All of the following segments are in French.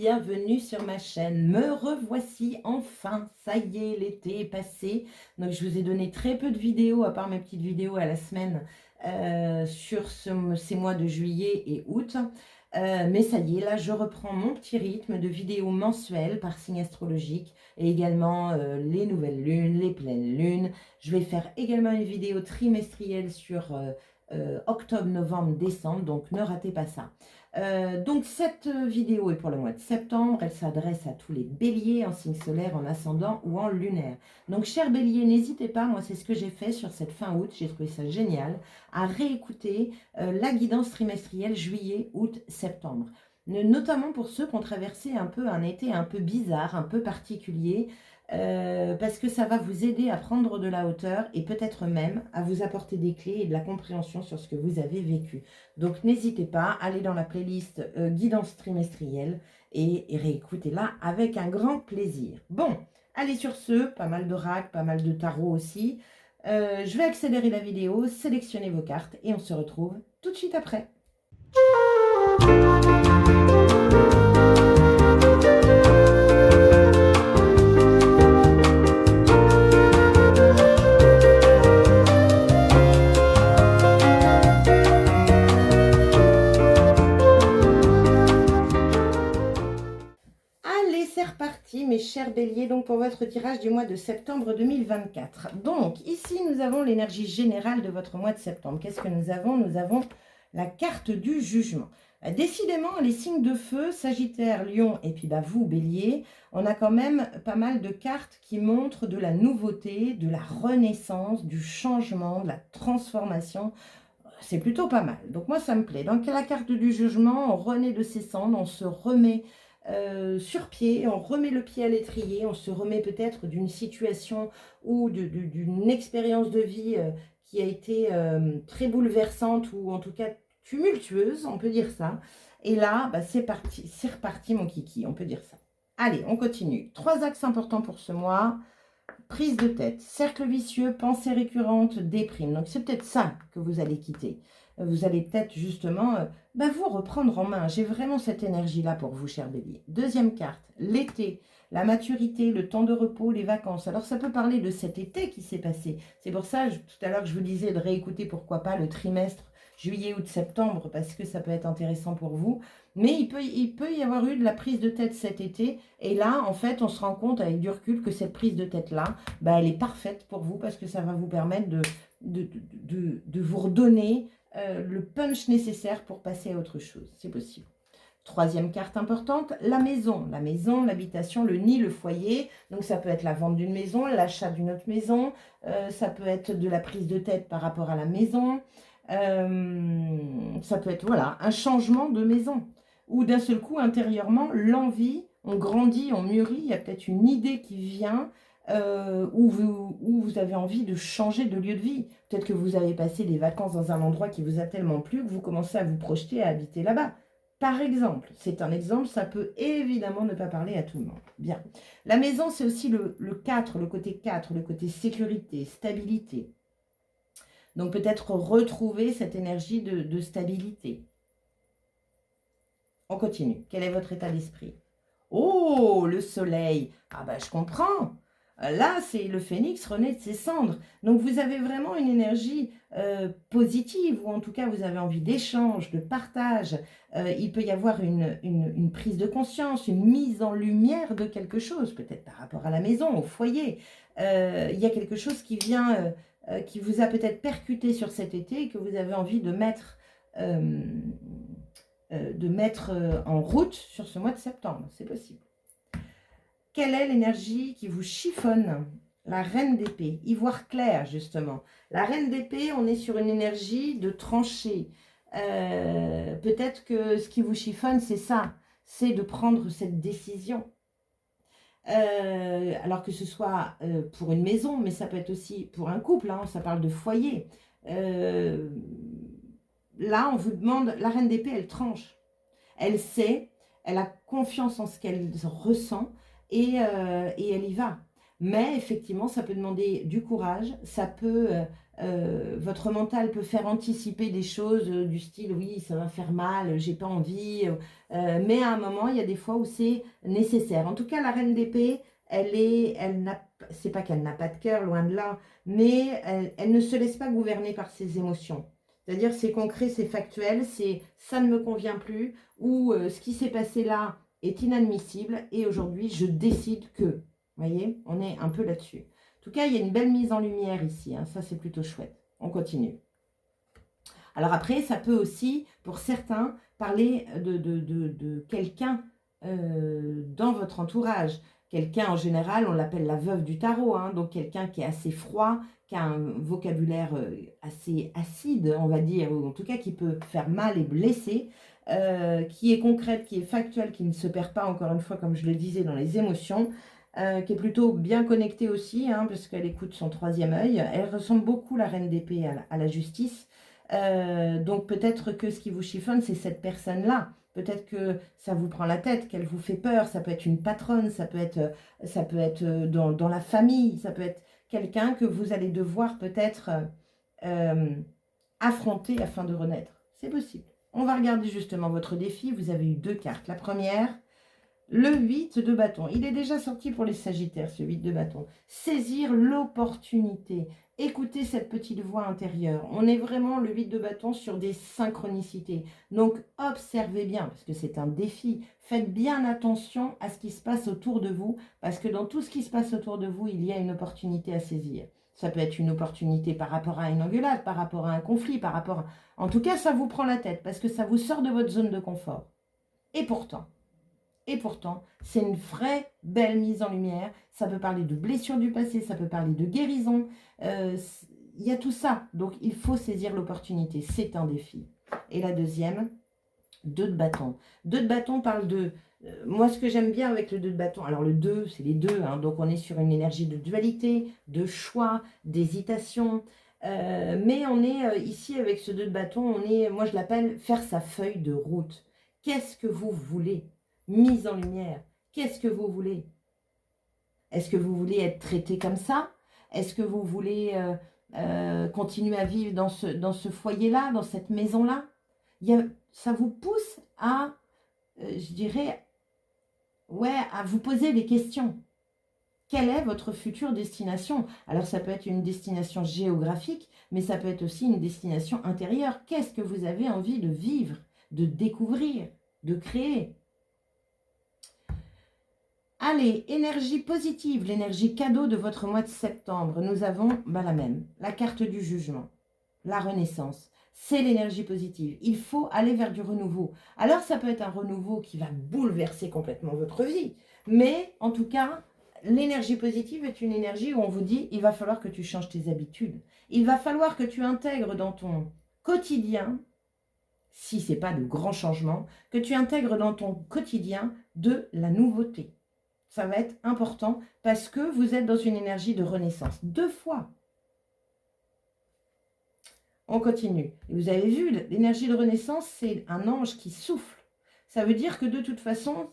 bienvenue sur ma chaîne. Me revoici enfin, ça y est, l'été est passé. Donc je vous ai donné très peu de vidéos, à part mes petites vidéos à la semaine, sur ces mois de juillet et août. Mais ça y est, là je reprends mon petit rythme de vidéos mensuelles par signe astrologique et également les nouvelles lunes, les pleines lunes. Je vais faire également une vidéo trimestrielle sur octobre, novembre, décembre, donc ne ratez pas ça. Donc cette vidéo est pour le mois de septembre, elle s'adresse à tous les béliers en signe solaire, en ascendant ou en lunaire. Donc chers béliers, n'hésitez pas, moi c'est ce que j'ai fait sur cette fin août, j'ai trouvé ça génial, à réécouter la guidance trimestrielle juillet, août, septembre. Notamment pour ceux qui ont traversé un peu un été un peu bizarre, un peu particulier, parce que ça va vous aider à prendre de la hauteur et peut-être même à vous apporter des clés et de la compréhension sur ce que vous avez vécu. Donc n'hésitez pas, allez dans la playlist guidance trimestrielle et réécoutez-la avec un grand plaisir. Bon, allez sur ce, pas mal d'oracles, pas mal de tarot aussi. Je vais accélérer la vidéo, sélectionner vos cartes et on se retrouve tout de suite après. Allez, c'est reparti, mes chers béliers, donc pour votre tirage du mois de septembre 2024. Donc, ici, nous avons l'énergie générale de votre mois de septembre. Qu'est-ce que nous avons? Nous avons la carte du jugement. Décidément, les signes de feu, Sagittaire, Lion, et puis vous, Bélier, on a quand même pas mal de cartes qui montrent de la nouveauté, de la renaissance, du changement, de la transformation. C'est plutôt pas mal. Donc moi, ça me plaît. Donc la carte du jugement, on renaît de ses cendres, on se remet sur pied, on remet le pied à l'étrier, on se remet peut-être d'une situation ou d'une expérience de vie qui a été très bouleversante ou en tout cas tumultueuse, on peut dire ça. Et là, c'est parti, c'est reparti mon kiki, on peut dire ça. Allez, on continue. 3 axes importants pour ce mois. Prise de tête, cercle vicieux, pensée récurrente, déprime. Donc c'est peut-être ça que vous allez quitter. Vous allez peut-être justement vous reprendre en main. J'ai vraiment cette énergie-là pour vous, chers béliers. Deuxième carte, l'été, la maturité, le temps de repos, les vacances. Alors ça peut parler de cet été qui s'est passé. C'est pour ça, tout à l'heure, je vous disais de réécouter, pourquoi pas, le trimestre juillet, août, septembre, parce que ça peut être intéressant pour vous. Mais il peut y avoir eu de la prise de tête cet été. Et là, en fait, on se rend compte avec du recul que cette prise de tête-là, elle est parfaite pour vous parce que ça va vous permettre de vous redonner le punch nécessaire pour passer à autre chose. C'est possible. Troisième carte importante, la maison. La maison, l'habitation, le nid, le foyer. Donc ça peut être la vente d'une maison, l'achat d'une autre maison. Ça peut être de la prise de tête par rapport à la maison. Ça peut être voilà, un changement de maison. Ou d'un seul coup, intérieurement, l'envie, on grandit, on mûrit, il y a peut-être une idée qui vient où vous avez envie de changer de lieu de vie. Peut-être que vous avez passé des vacances dans un endroit qui vous a tellement plu que vous commencez à vous projeter à habiter là-bas. Par exemple, c'est un exemple, ça peut évidemment ne pas parler à tout le monde. Bien. La maison, c'est aussi le 4, le côté 4, le côté sécurité, stabilité. Donc peut-être retrouver cette énergie de stabilité. On continue. Quel est votre état d'esprit? Oh, le soleil. Ah je comprends. Là, c'est le phénix renaît de ses cendres. Donc, vous avez vraiment une énergie positive, ou en tout cas, vous avez envie d'échange, de partage. Il peut y avoir une prise de conscience, une mise en lumière de quelque chose, peut-être par rapport à la maison, au foyer. Il y a quelque chose qui vient, qui vous a peut-être percuté sur cet été et que vous avez envie de mettre en route sur ce mois de septembre. C'est possible. Quelle est l'énergie qui vous chiffonne? La reine d'épée, ivoire clair justement. La reine d'épée, on est sur une énergie de tranchée. Peut-être que ce qui vous chiffonne, c'est ça. C'est de prendre cette décision. Alors que ce soit pour une maison, mais ça peut être aussi pour un couple. Hein, ça parle de foyer. Là, on vous demande, la reine d'épée, elle tranche. Elle sait, elle a confiance en ce qu'elle ressent et elle y va. Mais effectivement, ça peut demander du courage, ça peut, votre mental peut faire anticiper des choses du style, oui, ça va faire mal, j'ai pas envie, mais à un moment, il y a des fois où c'est nécessaire. En tout cas, la reine d'épée, c'est pas qu'elle n'a pas de cœur, loin de là, mais elle ne se laisse pas gouverner par ses émotions. C'est-à-dire, c'est concret, c'est factuel, c'est ça ne me convient plus, ou ce qui s'est passé là est inadmissible, et aujourd'hui, je décide que. Vous voyez, on est un peu là-dessus. En tout cas, il y a une belle mise en lumière ici, hein, ça c'est plutôt chouette. On continue. Alors après, ça peut aussi, pour certains, parler de quelqu'un dans votre entourage. Quelqu'un, en général, on l'appelle la veuve du tarot, hein, donc quelqu'un qui est assez froid, qui a un vocabulaire assez acide, on va dire, ou en tout cas qui peut faire mal et blesser, qui est concrète, qui est factuelle, qui ne se perd pas, encore une fois, comme je le disais, dans les émotions, qui est plutôt bien connectée aussi, hein, parce qu'elle écoute son troisième œil. Elle ressemble beaucoup, la reine d'épée, à la justice. Donc peut-être que ce qui vous chiffonne, c'est cette personne-là. Peut-être que ça vous prend la tête, qu'elle vous fait peur. Ça peut être une patronne, ça peut être dans la famille, ça peut être quelqu'un que vous allez devoir peut-être affronter afin de renaître. C'est possible. On va regarder justement votre défi. Vous avez eu 2 cartes. La première, le 8 de bâton. Il est déjà sorti pour les Sagittaires, ce 8 de bâton. Saisir l'opportunité. Écoutez cette petite voix intérieure. On est vraiment le 8 de bâton sur des synchronicités. Donc, observez bien, parce que c'est un défi. Faites bien attention à ce qui se passe autour de vous, parce que dans tout ce qui se passe autour de vous, il y a une opportunité à saisir. Ça peut être une opportunité par rapport à une engueulade, par rapport à un conflit, par rapport à... En tout cas, ça vous prend la tête, parce que ça vous sort de votre zone de confort. Et pourtant, c'est une vraie belle mise en lumière. Ça peut parler de blessures du passé, ça peut parler de guérison. Il y a tout ça. Donc, il faut saisir l'opportunité. C'est un défi. Et la deuxième, 2 de bâton. 2 de bâton parle de... moi, ce que j'aime bien avec le 2 de bâton, alors le 2, c'est les 2, hein, donc on est sur une énergie de dualité, de choix, d'hésitation. Mais on est ici avec ce 2 de bâton, on est, moi je l'appelle faire sa feuille de route. Qu'est-ce que vous voulez? Mise en lumière. Qu'est-ce que vous voulez? Est-ce que vous voulez être traité comme ça? Est-ce que vous voulez continuer à vivre dans ce foyer-là, dans cette maison-là? Ça vous pousse à, je dirais, ouais, à vous poser des questions. Quelle est votre future destination? Alors, ça peut être une destination géographique, mais ça peut être aussi une destination intérieure. Qu'est-ce que vous avez envie de vivre, de découvrir, de créer? Allez, énergie positive, l'énergie cadeau de votre mois de septembre. Nous avons la même, la carte du jugement, la renaissance. C'est l'énergie positive. Il faut aller vers du renouveau. Alors, ça peut être un renouveau qui va bouleverser complètement votre vie. Mais, en tout cas, l'énergie positive est une énergie où on vous dit, il va falloir que tu changes tes habitudes. Il va falloir que tu intègres dans ton quotidien, si ce n'est pas de grands changements, que tu intègres dans ton quotidien de la nouveauté. Ça va être important parce que vous êtes dans une énergie de renaissance. 2 fois. On continue. Et vous avez vu, l'énergie de renaissance, c'est un ange qui souffle. Ça veut dire que de toute façon,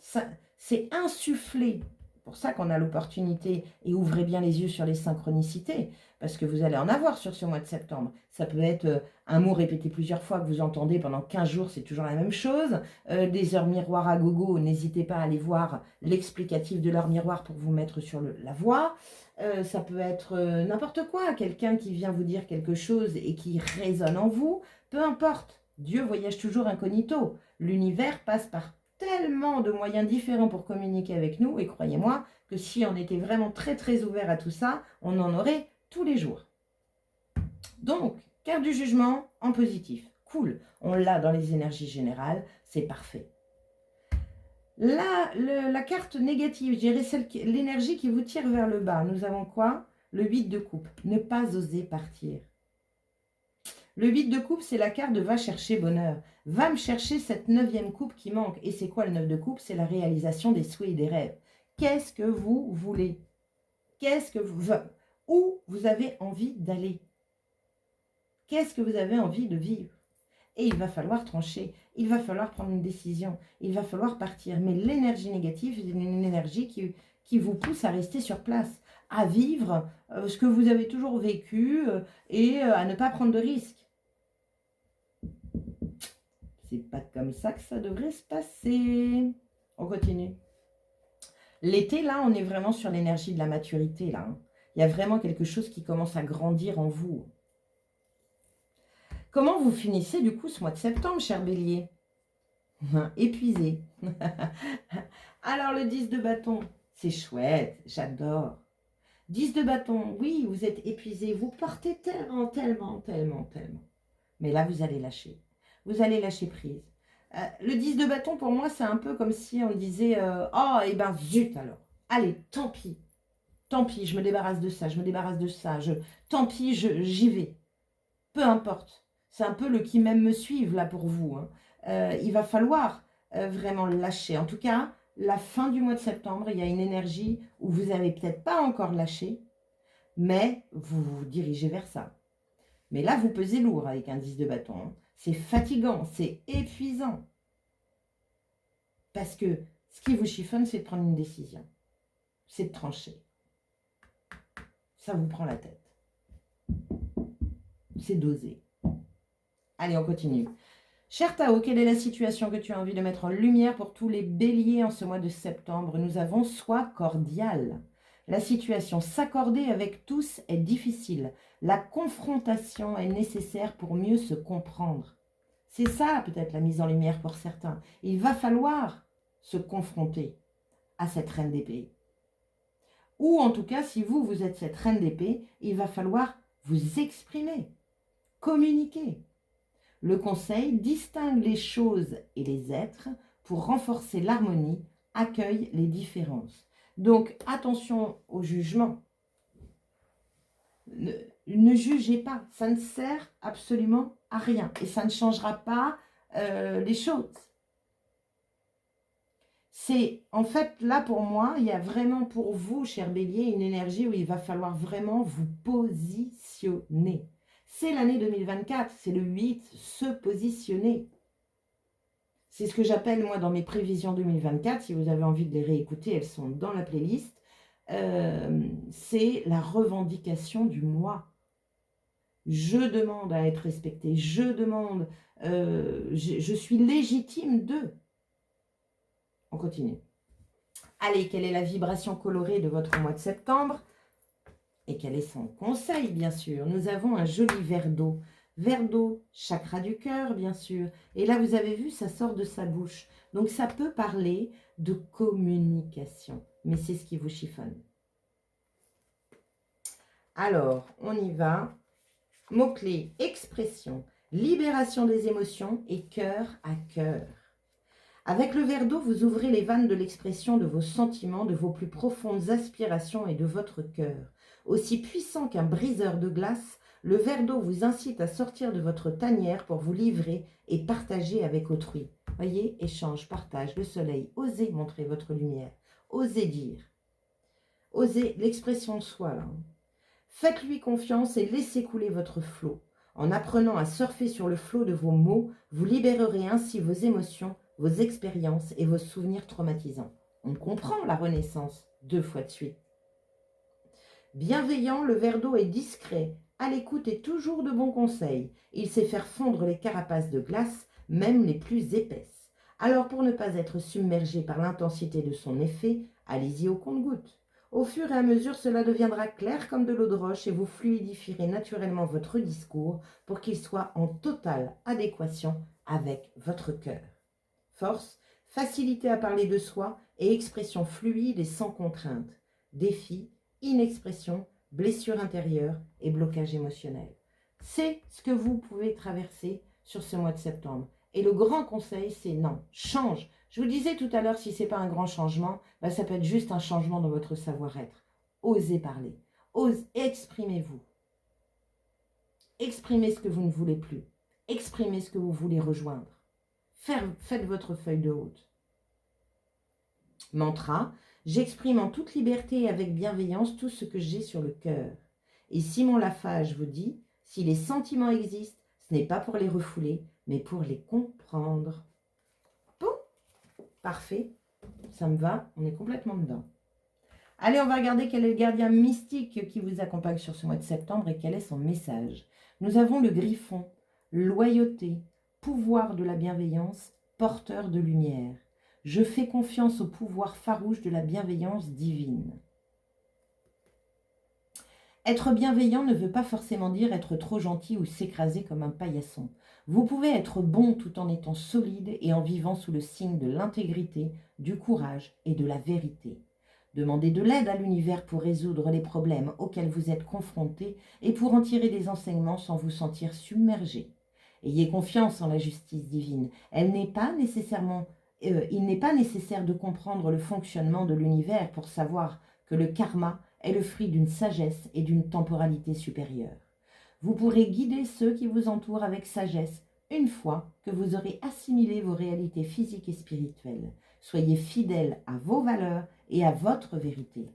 c'est insufflé. C'est pour ça qu'on a l'opportunité, et ouvrez bien les yeux sur les synchronicités, parce que vous allez en avoir sur ce mois de septembre. Ça peut être un mot répété plusieurs fois que vous entendez pendant 15 jours, c'est toujours la même chose. Des heures miroirs à gogo, n'hésitez pas à aller voir l'explicatif de l'heure miroir pour vous mettre sur la voie. Ça peut être n'importe quoi, quelqu'un qui vient vous dire quelque chose et qui résonne en vous. Peu importe, Dieu voyage toujours incognito. L'univers passe par tellement de moyens différents pour communiquer avec nous, et croyez-moi que si on était vraiment très très ouvert à tout ça, on en aurait tous les jours. Donc, carte du jugement en positif. Cool, on l'a dans les énergies générales, c'est parfait. La carte négative, je dirais l'énergie qui vous tire vers le bas. Nous avons quoi? Le 8 de coupe, ne pas oser partir. Le 8 de coupe, c'est la carte de va chercher bonheur. Va me chercher cette 9e coupe qui manque. Et c'est quoi le 9 de coupe? C'est la réalisation des souhaits et des rêves. Qu'est-ce que vous voulez? Où vous avez envie d'aller? Qu'est-ce que vous avez envie de vivre? Et il va falloir trancher, il va falloir prendre une décision, il va falloir partir. Mais l'énergie négative, c'est une énergie qui vous pousse à rester sur place, à vivre ce que vous avez toujours vécu et à ne pas prendre de risques. C'est pas comme ça que ça devrait se passer. On continue. L'été, là, on est vraiment sur l'énergie de la maturité, là. Hein. Il y a vraiment quelque chose qui commence à grandir en vous. Comment vous finissez, du coup, ce mois de septembre, cher Bélier? Épuisé. Alors, le 10 de bâton, c'est chouette, j'adore. 10 de bâton, oui, vous êtes épuisé, vous portez tellement, tellement, tellement, tellement. Mais là, vous allez lâcher. Vous allez lâcher prise. Le 10 de bâton, pour moi, c'est un peu comme si on disait oh, eh ben, zut alors. Allez, tant pis. Tant pis, je me débarrasse de ça, je me débarrasse de ça. Tant pis, j'y vais. Peu importe. C'est un peu le qui même me suive, là, pour vous. Hein. Il va falloir vraiment lâcher. En tout cas, la fin du mois de septembre, il y a une énergie où vous n'avez peut-être pas encore lâché, mais vous vous dirigez vers ça. Mais là, vous pesez lourd avec un 10 de bâton. Hein. C'est fatigant, c'est épuisant. Parce que ce qui vous chiffonne, c'est de prendre une décision. C'est de trancher. Ça vous prend la tête. C'est d'oser. Allez, on continue. Cher Tao, quelle est la situation que tu as envie de mettre en lumière pour tous les béliers en ce mois de septembre? Nous avons sois cordial. La situation, s'accorder avec tous est difficile. La confrontation est nécessaire pour mieux se comprendre. C'est ça peut-être la mise en lumière pour certains. Il va falloir se confronter à cette reine d'épée. Ou en tout cas, si vous êtes cette reine d'épée, il va falloir vous exprimer, communiquer. Le conseil distingue les choses et les êtres pour renforcer l'harmonie, accueille les différences. Donc, attention au jugement. Ne jugez pas, ça ne sert absolument à rien et ça ne changera pas les choses. C'est, en fait, là pour moi, il y a vraiment pour vous, cher Bélier, une énergie où il va falloir vraiment vous positionner. C'est l'année 2024, c'est le 8, se positionner. C'est ce que j'appelle, moi, dans mes prévisions 2024. Si vous avez envie de les réécouter, elles sont dans la playlist. C'est la revendication du moi. Je demande à être respectée. Je demande, je suis légitime d'eux. On continue. Allez, quelle est la vibration colorée de votre mois de septembre? Et quel est son conseil, bien sûr? Nous avons un joli verre d'eau. Verre d'eau, chakra du cœur, bien sûr. Et là, vous avez vu, ça sort de sa bouche. Donc, ça peut parler de communication. Mais c'est ce qui vous chiffonne. Alors, on y va. Mots-clés, expression, libération des émotions et cœur à cœur. Avec le verre d'eau, vous ouvrez les vannes de l'expression de vos sentiments, de vos plus profondes aspirations et de votre cœur. Aussi puissant qu'un briseur de glace, le verre d'eau vous incite à sortir de votre tanière pour vous livrer et partager avec autrui. Voyez, échange, partage, le soleil, osez montrer votre lumière, osez dire. Osez l'expression de soi, là. Faites-lui confiance et laissez couler votre flot. En apprenant à surfer sur le flot de vos mots, vous libérerez ainsi vos émotions, vos expériences et vos souvenirs traumatisants. On comprend la renaissance 2 fois de suite. Bienveillant, le verre d'eau est discret, à l'écoute et toujours de bons conseils. Il sait faire fondre les carapaces de glace, même les plus épaisses. Alors pour ne pas être submergé par l'intensité de son effet, allez-y au compte-gouttes. Au fur et à mesure, cela deviendra clair comme de l'eau de roche et vous fluidifierez naturellement votre discours pour qu'il soit en totale adéquation avec votre cœur. Force, facilité à parler de soi et expression fluide et sans contrainte. Défi, inexpression, blessure intérieure et blocage émotionnel. C'est ce que vous pouvez traverser sur ce mois de septembre. Et le grand conseil, c'est non, change. Je vous disais tout à l'heure, si ce n'est pas un grand changement, ça peut être juste un changement dans votre savoir-être. Osez parler, exprimez-vous. Exprimez ce que vous ne voulez plus. Exprimez ce que vous voulez rejoindre. Faites votre feuille de route. Mantra, j'exprime en toute liberté et avec bienveillance tout ce que j'ai sur le cœur. Et Simon Lafage vous dit, si les sentiments existent, ce n'est pas pour les refouler, mais pour les comprendre. Bon, parfait, ça me va, on est complètement dedans. Allez, on va regarder quel est le gardien mystique qui vous accompagne sur ce mois de septembre et quel est son message. Nous avons le griffon, loyauté, pouvoir de la bienveillance, porteur de lumière. Je fais confiance au pouvoir farouche de la bienveillance divine. Être bienveillant ne veut pas forcément dire être trop gentil ou s'écraser comme un paillasson. Vous pouvez être bon tout en étant solide et en vivant sous le signe de l'intégrité, du courage et de la vérité. Demandez de l'aide à l'univers pour résoudre les problèmes auxquels vous êtes confrontés et pour en tirer des enseignements sans vous sentir submergé. Ayez confiance en la justice divine. Il n'est pas nécessaire de comprendre le fonctionnement de l'univers pour savoir que le karma est le fruit d'une sagesse et d'une temporalité supérieure. Vous pourrez guider ceux qui vous entourent avec sagesse une fois que vous aurez assimilé vos réalités physiques et spirituelles. Soyez fidèles à vos valeurs et à votre vérité.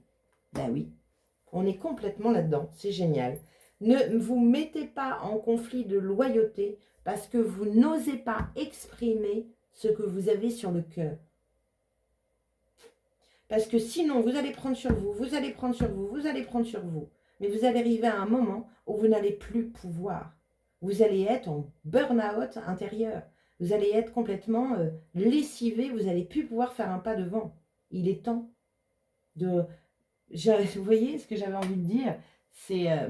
Ben oui, on est complètement là-dedans, c'est génial. Ne vous mettez pas en conflit de loyauté parce que vous n'osez pas exprimer ce que vous avez sur le cœur. Parce que sinon, vous allez prendre sur vous, vous allez prendre sur vous, vous allez prendre sur vous. Mais vous allez arriver à un moment où vous n'allez plus pouvoir. Vous allez être en burn-out intérieur. Vous allez être complètement lessivé, vous n'allez plus pouvoir faire un pas devant. Il est temps de... Vous voyez ce que j'avais envie de dire,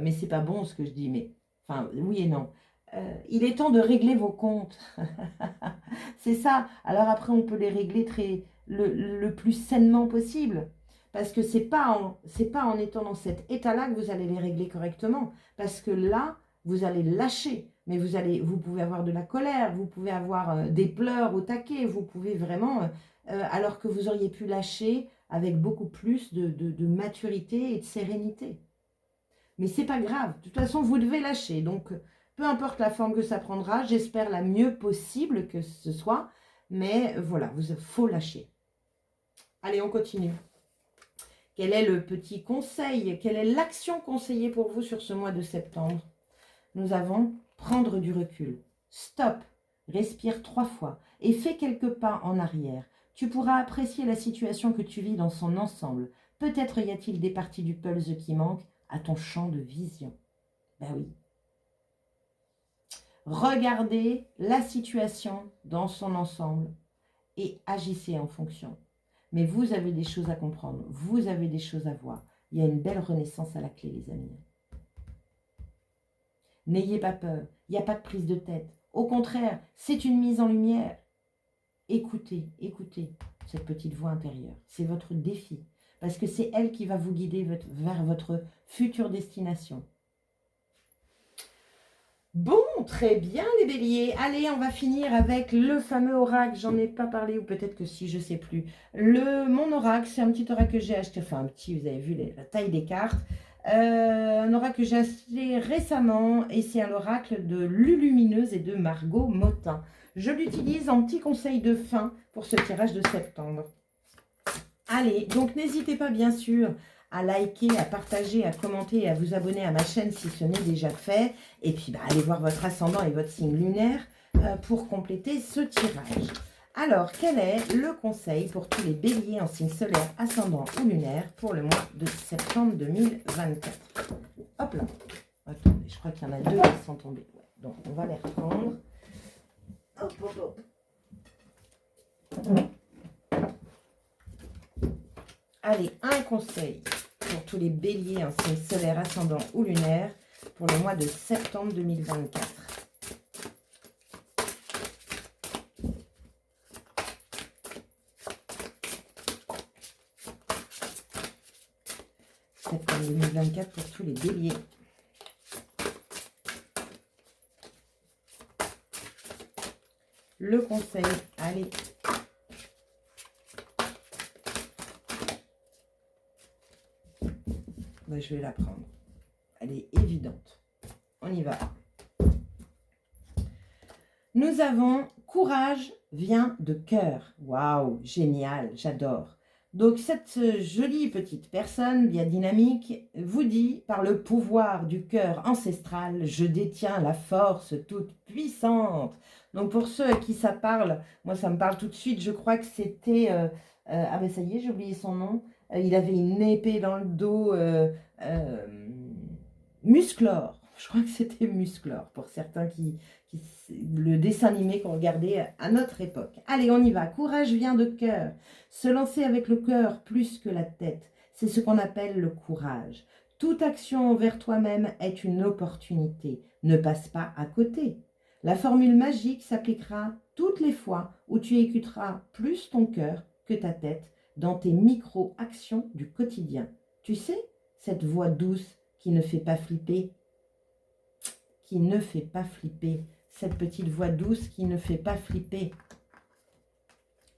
mais c'est pas bon ce que je dis, mais enfin oui et non. Il est temps de régler vos comptes. C'est ça. Alors après, on peut les régler le plus sainement possible. Parce que c'est pas en étant dans cet état-là que vous allez les régler correctement. Parce que là, vous allez lâcher. Mais vous pouvez avoir de la colère, vous pouvez avoir des pleurs au taquet, vous pouvez vraiment, alors que vous auriez pu lâcher avec beaucoup plus de maturité et de sérénité. Mais c'est pas grave. De toute façon, vous devez lâcher. Donc, peu importe la forme que ça prendra, j'espère la mieux possible que ce soit. Mais voilà, il faut lâcher. Allez, on continue. Quel est le petit conseil? Quelle est l'action conseillée pour vous sur ce mois de septembre? Nous avons prendre du recul. Stop, respire 3 fois et fais quelques pas en arrière. Tu pourras apprécier la situation que tu vis dans son ensemble. Peut-être y a-t-il des parties du puzzle qui manquent à ton champ de vision. Ben oui. Regardez la situation dans son ensemble et agissez en fonction. Mais vous avez des choses à comprendre, vous avez des choses à voir. Il y a une belle renaissance à la clé, les amis. N'ayez pas peur, il n'y a pas de prise de tête. Au contraire, c'est une mise en lumière. Écoutez cette petite voix intérieure. C'est votre défi, parce que c'est elle qui va vous guider vers votre future destination. Bon, très bien les béliers. Allez, on va finir avec le fameux oracle. J'en ai pas parlé, ou peut-être que si, je sais plus. Mon oracle, c'est un petit oracle que j'ai acheté. Enfin, un petit, vous avez vu la taille des cartes. Un oracle que j'ai acheté récemment. Et c'est un oracle de Lulumineuse et de Margot Motin. Je l'utilise en petit conseil de fin pour ce tirage de septembre. Allez, donc n'hésitez pas bien sûr à liker, à partager, à commenter et à vous abonner à ma chaîne si ce n'est déjà fait. Et puis, allez voir votre ascendant et votre signe lunaire pour compléter ce tirage. Alors, quel est le conseil pour tous les béliers en signe solaire, ascendant ou lunaire pour le mois de septembre 2024? Hop là. Attendez, je crois qu'il y en a 2 qui sont tombés. Ouais, donc, on va les reprendre. Hop, hop, hop. Allez, un conseil pour tous les béliers en signe solaire, ascendant ou lunaire pour le mois de septembre 2024. Septembre 2024 pour tous les béliers. Le conseil, allez. Je vais la prendre. Elle est évidente. On y va. Nous avons courage vient de cœur. Waouh, génial, j'adore. Donc cette jolie petite personne bien dynamique vous dit par le pouvoir du cœur ancestral, je détiens la force toute puissante. Donc pour ceux à qui ça parle, moi ça me parle tout de suite, je crois que c'était... ah ben ça y est, j'ai oublié son nom. il avait une épée dans le dos, Musclor. Je crois que c'était Musclor, pour certains le dessin animé qu'on regardait à notre époque. Allez, on y va. Courage vient de cœur. Se lancer avec le cœur plus que la tête, c'est ce qu'on appelle le courage. Toute action envers toi-même est une opportunité. Ne passe pas à côté. La formule magique s'appliquera toutes les fois où tu écouteras plus ton cœur que ta tête dans tes micro-actions du quotidien. Tu sais, cette voix douce qui ne fait pas flipper, qui ne fait pas flipper, cette petite voix douce qui ne fait pas flipper.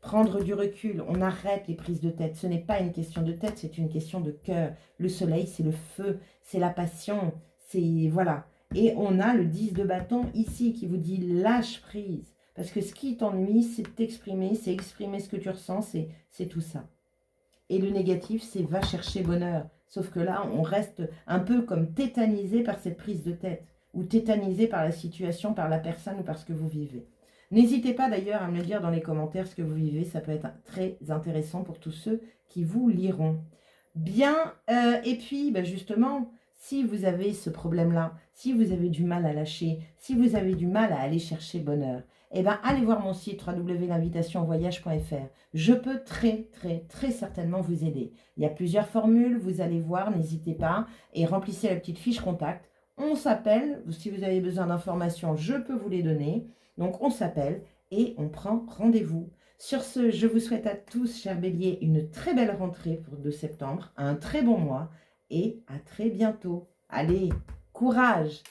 Prendre du recul, on arrête les prises de tête. Ce n'est pas une question de tête, c'est une question de cœur. Le soleil, c'est le feu, c'est la passion, c'est... Voilà. Et on a le 10 de bâton ici qui vous dit lâche prise. Parce que ce qui t'ennuie, c'est t'exprimer, c'est exprimer ce que tu ressens, c'est tout ça. Et le négatif, c'est va chercher bonheur. Sauf que là, on reste un peu comme tétanisé par cette prise de tête. Ou tétanisé par la situation, par la personne ou par ce que vous vivez. N'hésitez pas d'ailleurs à me le dire dans les commentaires ce que vous vivez. Ça peut être très intéressant pour tous ceux qui vous liront. Bien, et puis justement, si vous avez ce problème-là, si vous avez du mal à lâcher, si vous avez du mal à aller chercher bonheur, eh bien, allez voir mon site www.l'invitationvoyage.fr. Je peux très certainement vous aider. Il y a plusieurs formules, vous allez voir, n'hésitez pas, et remplissez la petite fiche contact. On s'appelle, si vous avez besoin d'informations, je peux vous les donner. Donc, on s'appelle et on prend rendez-vous. Sur ce, je vous souhaite à tous, chers béliers, une très belle rentrée de septembre, un très bon mois et à très bientôt. Allez, courage!